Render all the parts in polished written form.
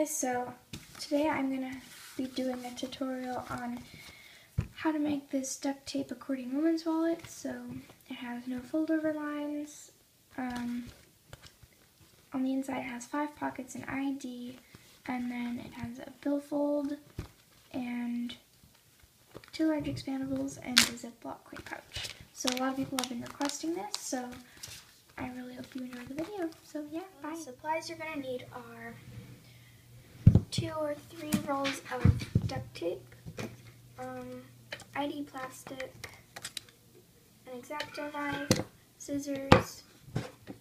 guys, so today I'm going to be doing a tutorial on how to make this duct tape accordion women's wallet. So it has no fold over lines. On the inside it has 5 pockets and ID, and then it has a billfold and 2 large expandables and a Ziploc quick pouch. So a lot of people have been requesting this, so I really hope you enjoy the video. So yeah, bye. The supplies you're going to need are 2 or 3 rolls of duct tape, ID plastic, an X-Acto knife, scissors,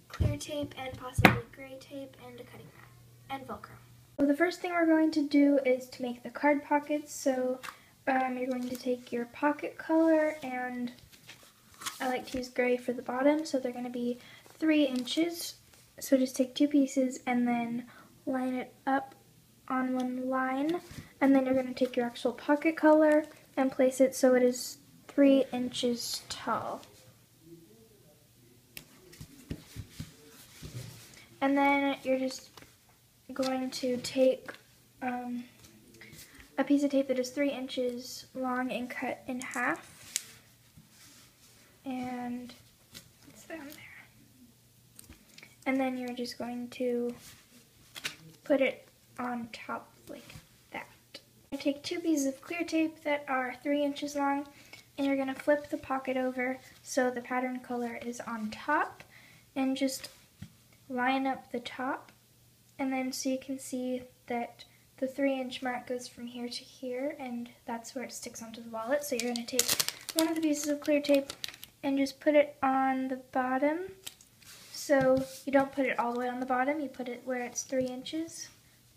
clear tape and possibly gray tape, and a cutting mat, and Velcro. So the first thing we're going to do is to make the card pockets. So you're going to take your pocket color, and I like to use gray for the bottom, so they're going to be 3 inches. So just take 2 pieces and then line it up on one line, and then you're going to take your actual pocket color and place it so it is 3 inches tall. And then you're just going to take a piece of tape that is 3 inches long and cut in half, and it's down there. And then you're just going to put it on top like that. You take 2 pieces of clear tape that are 3 inches long, and you're going to flip the pocket over so the pattern color is on top, and just line up the top, and then so you can see that the 3-inch mark goes from here to here, and that's where it sticks onto the wallet. So you're going to take one of the pieces of clear tape and just put it on the bottom. So you don't put it all the way on the bottom, you put it where it's 3 inches.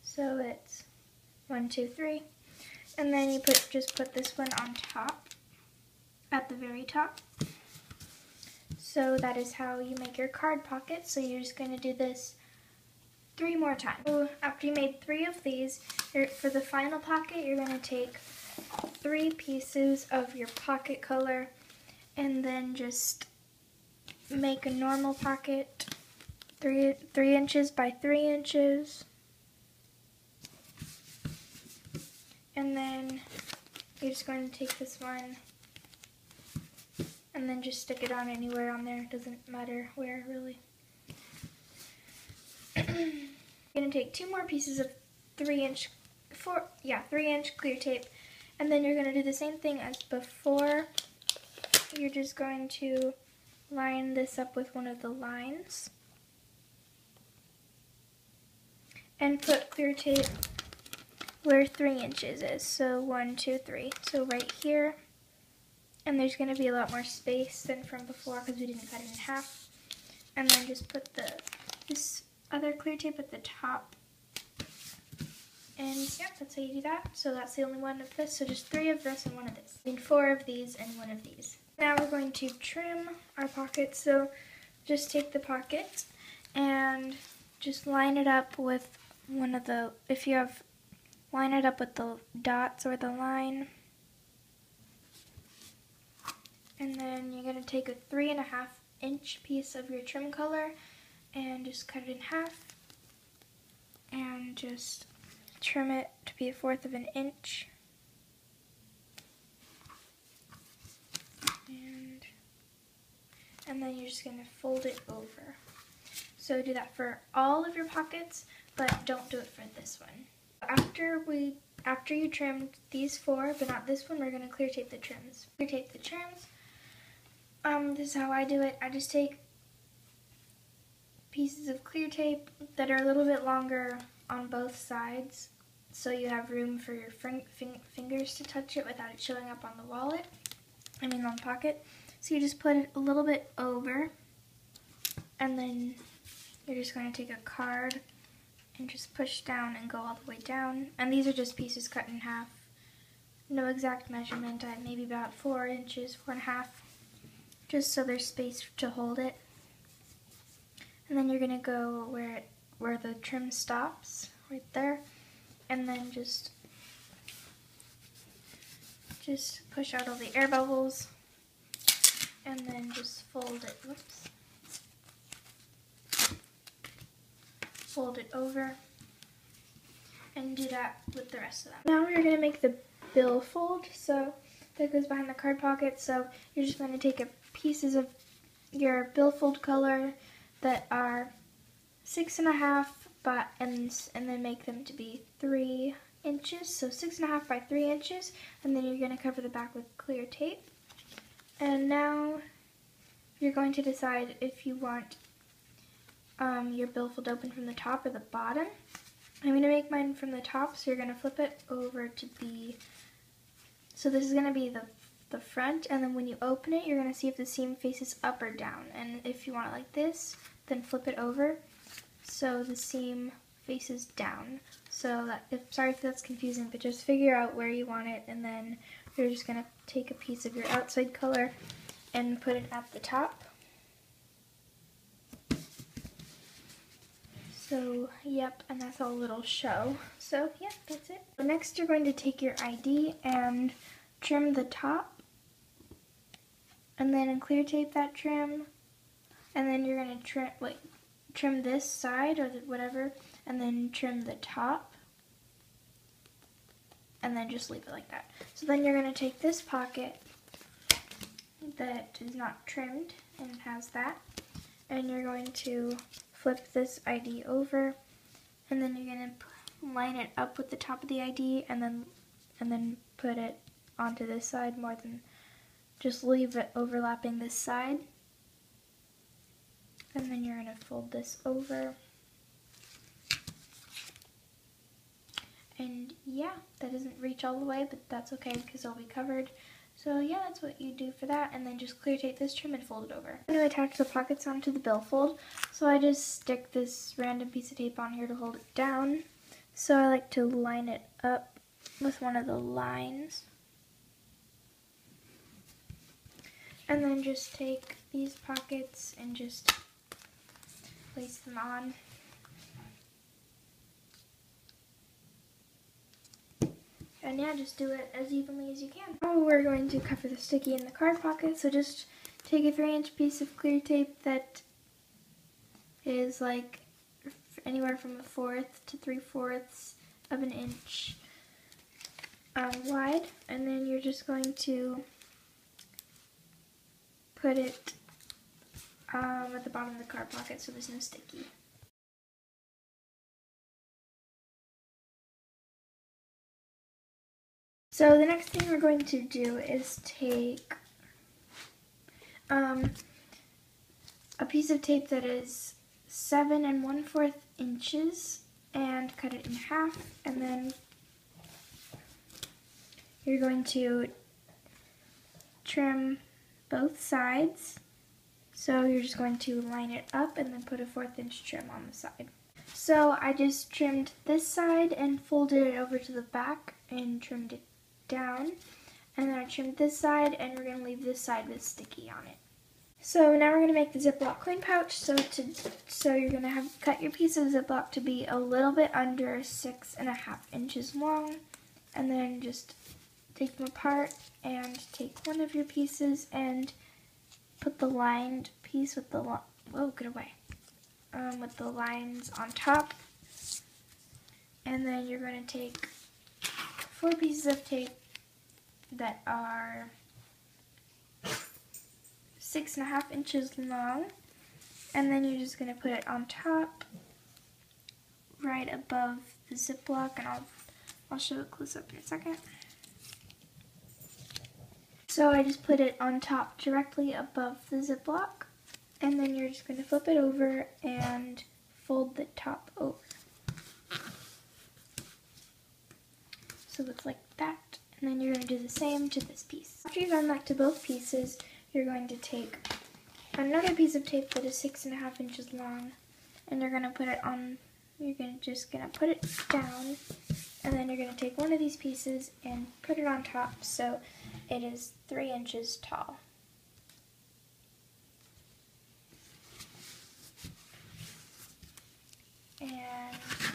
So it's 1, 2, 3. And then you just put this one on top, at the very top. So that is how you make your card pocket. So you're just going to do this 3 more times. So after you made 3 of these, for the final pocket, you're going to take 3 pieces of your pocket color and then just make a normal pocket, 3 inches by 3 inches. And then you're just going to take this one and then just stick it on anywhere on there. It doesn't matter where, really. You're going to take 2 more pieces of 3-inch clear tape, and then you're going to do the same thing as before. You're just going to line this up with one of the lines and put clear tape where 3 inches is. So 1, 2, 3. So right here. And there's going to be a lot more space than from before because we didn't cut it in half. And then just put this other clear tape at the top. And yeah, that's how you do that. So that's the only one of this. So just 3 of this and 1 of this. I mean 4 of these and 1 of these. Now we're going to trim our pocket. So just take the pocket and just line it up with one of the, line it up with the dots or the line. And then you're going to take a 3.5-inch piece of your trim color and just cut it in half and just trim it to be 1/4 of an inch. And then you're just going to fold it over. So do that for all of your pockets, but don't do it for this one. After you trimmed these 4, but not this one, we're going to clear tape the trims. Clear tape the trims. This is how I do it. I just take pieces of clear tape that are a little bit longer on both sides, so you have room for your fingers to touch it without it showing up on the wallet, on the pocket. So you just put it a little bit over, and then you're just going to take a card and just push down and go all the way down. And these are just pieces cut in half. No exact measurement, maybe about 4 inches, 4.5, just so there's space to hold it. And then you're going to go where the trim stops, right there, and then just push out all the air bubbles, and then just fold it, fold it over, and do that with the rest of them. Now we're going to make the billfold, so that goes behind the card pocket. So you're just going to take pieces of your billfold color that are 6.5 and then make them to be 3 inches. So 6.5 by 3 inches, and then you're going to cover the back with clear tape. And now you're going to decide if you want your billfold open from the top or the bottom. I'm going to make mine from the top, so you're going to flip it over to be, so this is going to be the front, and then when you open it, you're going to see if the seam faces up or down. And if you want it like this, then flip it over so the seam faces down. So sorry if that's confusing, but just figure out where you want it, and then you're just going to take a piece of your outside color and put it at the top. So, yep, and that's a little show. So, yeah, that's it. Next, you're going to take your ID and trim the top, and then clear tape that trim, and then you're going to trim this side or whatever, and then trim the top, and then just leave it like that. So then you're going to take this pocket that is not trimmed and has that, and you're going to flip this ID over, and then you're going to line it up with the top of the ID, and then put it onto this side more than just leave it overlapping this side. And then you're going to fold this over. And yeah, that doesn't reach all the way, but that's okay because it'll be covered. So yeah, that's what you do for that, and then just clear tape this trim and fold it over. I'm going to attach the pockets onto the billfold, so I just stick this random piece of tape on here to hold it down. So I like to line it up with one of the lines. And then just take these pockets and just place them on. And yeah, just do it as evenly as you can. Now we're going to cover the sticky in the card pocket, so just take a 3-inch piece of clear tape that is like anywhere from 1/4 to 3/4 of an inch wide, and then you're just going to put it at the bottom of the card pocket so there's no sticky. So the next thing we're going to do is take a piece of tape that is 7 1/4 inches and cut it in half, and then you're going to trim both sides. So you're just going to line it up and then put a 1/4 inch trim on the side. So I just trimmed this side and folded it over to the back and trimmed it down, and then I trimmed this side, and we're going to leave this side with sticky on it. So now we're going to make the Ziploc coin pouch. So you're going to cut your piece of Ziploc to be a little bit under 6.5 inches long, and then just take them apart and take one of your pieces and put the lined piece with the with the lines on top, and then you're going to take 4 pieces of tape that are 6.5 inches long, and then you're just going to put it on top right above the Ziploc, and I'll show it close up in a second. So I just put it on top directly above the Ziploc, and then you're just going to flip it over and fold the top over. So it's like that, and then you're going to do the same to this piece. After you've done that to both pieces, you're going to take another piece of tape that is 6.5 inches long, and you're going to put it on, just going to put it down, and then you're going to take one of these pieces and put it on top so it is 3 inches tall. And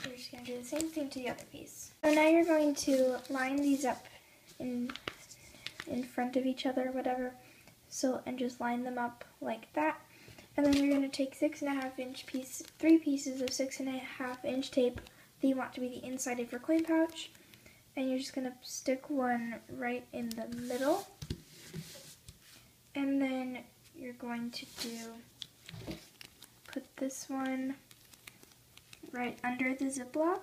you're just going to do the same thing to the other piece. So now you're going to line these up in front of each other, whatever. So, and just line them up like that. And then you're going to take 3 pieces of 6.5 inch tape, that you want to be the inside of your coin pouch. And you're just going to stick one right in the middle. And then you're going to put this one right under the Ziploc.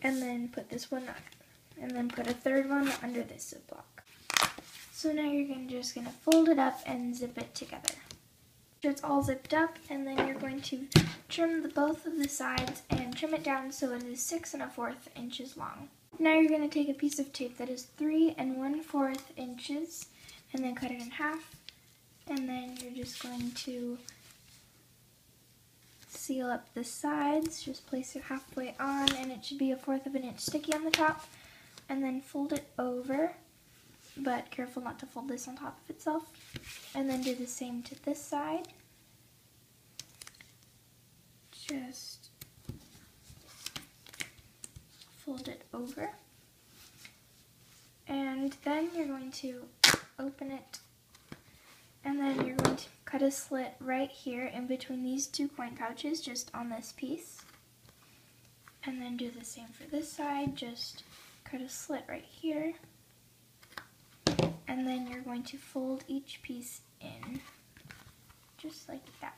And then put this one up. And then put a third one under this Ziploc. So now you're just going to fold it up and zip it together. It's all zipped up, and then you're going to trim both of the sides and trim it down so it is 6 1/4 inches long. Now you're going to take a piece of tape that is 3 1/4 inches and then cut it in half, and then you're just going to seal up the sides. Just place it halfway on, and it should be 1/4 inch sticky on the top, and then fold it over, but careful not to fold this on top of itself. And then do the same to this side. Just fold it over. And then you're going to open it, and then you're going to cut a slit right here in between these two coin pouches, just on this piece. And then do the same for this side, just cut a slit right here. And then you're going to fold each piece in, just like that.